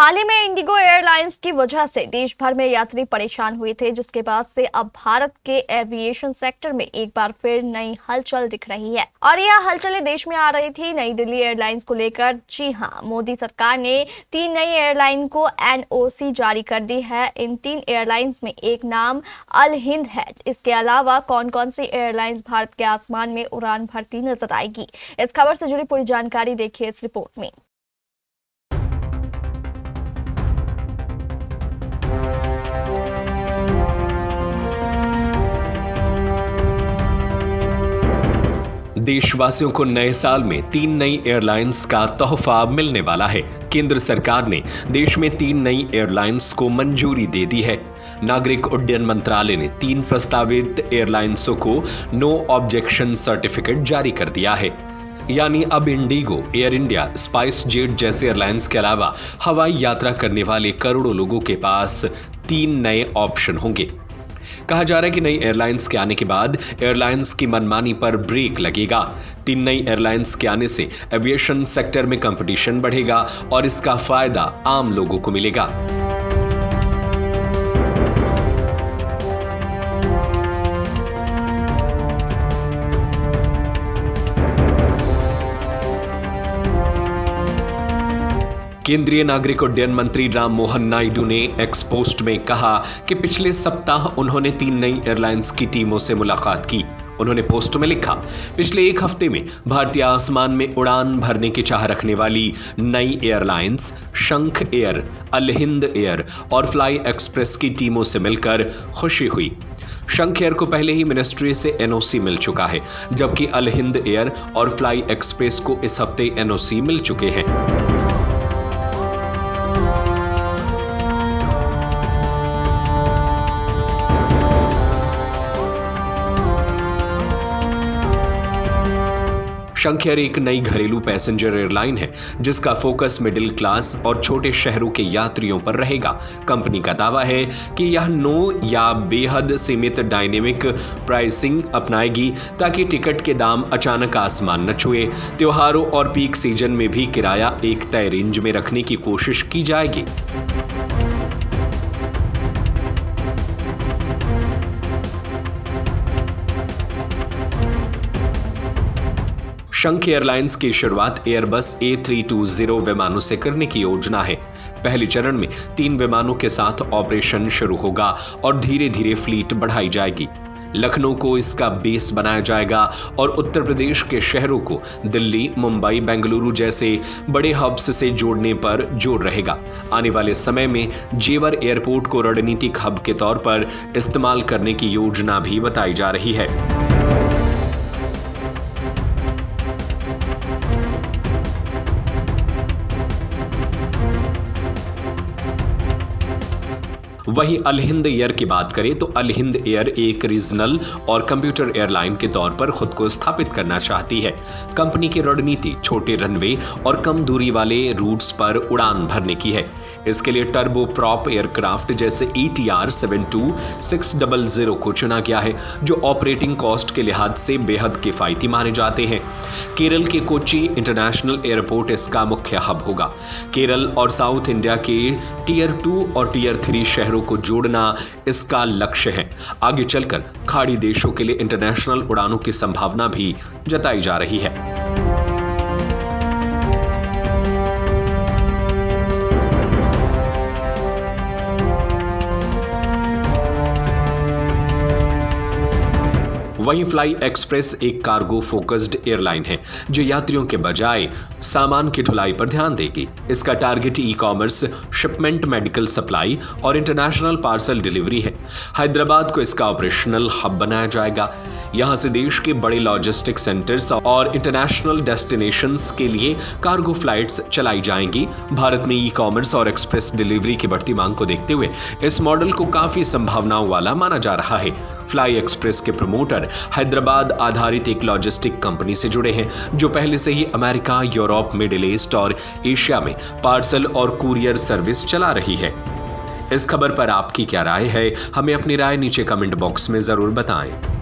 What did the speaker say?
हाल ही में Indigo airlines की वजह से देश भर में यात्री परेशान हुए थे, जिसके बाद से अब भारत के एविएशन सेक्टर में एक बार फिर नई हलचल दिख रही है। और यह हलचलें देश में आ रही थी नई दिल्ली एयरलाइंस को लेकर। जी हां, मोदी सरकार ने 3 नई एयरलाइन को एनओसी जारी कर दी है। इन 3 एयरलाइंस में एक नाम अल हिंद है। इसके अलावा कौन कौन सी एयरलाइंस भारत के आसमान में उड़ान भरती नजर आएगी, इस खबर से जुड़ी पूरी जानकारी देखिए इस रिपोर्ट में। देशवासियों को नए साल में 3 नई एयरलाइंस का तोहफा मिलने वाला है। केंद्र सरकार ने देश में 3 नई एयरलाइंस को मंजूरी दे दी है। नागरिक उड्डयन मंत्रालय ने 3 प्रस्तावित एयरलाइंसों को नो ऑब्जेक्शन सर्टिफिकेट जारी कर दिया है। यानी अब Indigo, air India, spice jet जैसे एयरलाइंस के अलावा हवाई यात्रा करने वाले करोड़ों लोगों के पास 3 नए ऑप्शन होंगे। कहा जा रहा है कि नई एयरलाइंस के आने के बाद एयरलाइंस की मनमानी पर ब्रेक लगेगा। 3 नई एयरलाइंस के आने से एविएशन सेक्टर में कंपटीशन बढ़ेगा और इसका फायदा आम लोगों को मिलेगा। केंद्रीय नागरिक उड्डयन मंत्री राम मोहन नायडू ने एक्स पोस्ट में कहा कि पिछले सप्ताह उन्होंने 3 नई एयरलाइंस की टीमों से मुलाकात की। उन्होंने पोस्ट में लिखा, पिछले 1 हफ्ते में भारतीय आसमान में उड़ान भरने की चाह रखने वाली नई एयरलाइंस शंख एयर, अल हिंद एयर और फ्लाई एक्सप्रेस की टीमों से मिलकर खुशी हुई। शंख एयर को पहले ही मिनिस्ट्री से एनओसी मिल चुका है, जबकि अल हिंद एयर और फ्लाई एक्सप्रेस को इस हफ्ते एनओसी मिल चुके हैं। शंख एयर एक नई घरेलू पैसेंजर एयरलाइन है, जिसका फोकस मिडिल क्लास और छोटे शहरों के यात्रियों पर रहेगा। कंपनी का दावा है कि यह नो या बेहद सीमित डायनेमिक प्राइसिंग अपनाएगी, ताकि टिकट के दाम अचानक आसमान न छुए। त्योहारों और पीक सीजन में भी किराया एक तय रेंज में रखने की कोशिश की जाएगी। शंख एयरलाइंस की शुरुआत एयरबस A320 विमानों से करने की योजना है। पहले चरण में 3 विमानों के साथ ऑपरेशन शुरू होगा और धीरे धीरे फ्लीट बढ़ाई जाएगी। लखनऊ को इसका बेस बनाया जाएगा और उत्तर प्रदेश के शहरों को दिल्ली, मुंबई, बेंगलुरु जैसे बड़े हब्स से जोड़ने पर जोर रहेगा। आने वाले समय में जेवर एयरपोर्ट को रणनीतिक हब के तौर पर इस्तेमाल करने की योजना भी बताई जा रही है। वहीं अल हिंद एयर की बात करें तो अल हिंद एयर एक रीजनल और कंप्यूटर एयरलाइन के तौर पर खुद को स्थापित करना चाहती है। कंपनी की रणनीति छोटे रनवे और कम दूरी वाले रूट्स पर उड़ान भरने की है। इसके लिए टर्बो प्रॉप एयरक्राफ्ट जैसे ETR 72600 को चुना गया है, जो ऑपरेटिंग कॉस्ट के लिहाज से बेहद किफायती माने जाते हैं। केरल के कोच्चि इंटरनेशनल एयरपोर्ट इसका मुख्य हब होगा। केरल और साउथ इंडिया के टियर 2 और टियर 3 शहरों को जोड़ना इसका लक्ष्य है। आगे चलकर खाड़ी देशों के लिए इंटरनेशनल उड़ानों की संभावना भी जताई जा रही है। वहीं फ्लाई एक्सप्रेस एक कार्गो फोकस्ड एयरलाइन है, जो यात्रियों के बजाय सामान की ढुलाई पर ध्यान देगी। इसका target e-commerce, shipment, medical supply और इंटरनेशनल पार्सल डिलीवरी है। हैदराबाद को इसका ऑपरेशनल हब बनाया जाएगा। यहां से देश के बड़े लॉजिस्टिक सेंटर्स और इंटरनेशनल डेस्टिनेशंस के लिए कार्गो फ्लाइट्स चलाई जाएंगी। भारत में ई-कॉमर्स और एक्सप्रेस डिलीवरी की बढ़ती मांग को देखते हुए इस मॉडल को काफी संभावनाओं वाला माना जा रहा है। फ्लाई एक्सप्रेस के प्रमोटर हैदराबाद आधारित एक लॉजिस्टिक कंपनी से जुड़े हैं, जो पहले से ही अमेरिका, यूरोप, मिडिल ईस्ट और एशिया में पार्सल और कुरियर सर्विस चला रही है। इस खबर पर आपकी क्या राय है? हमें अपनी राय नीचे कमेंट बॉक्स में जरूर बताएं।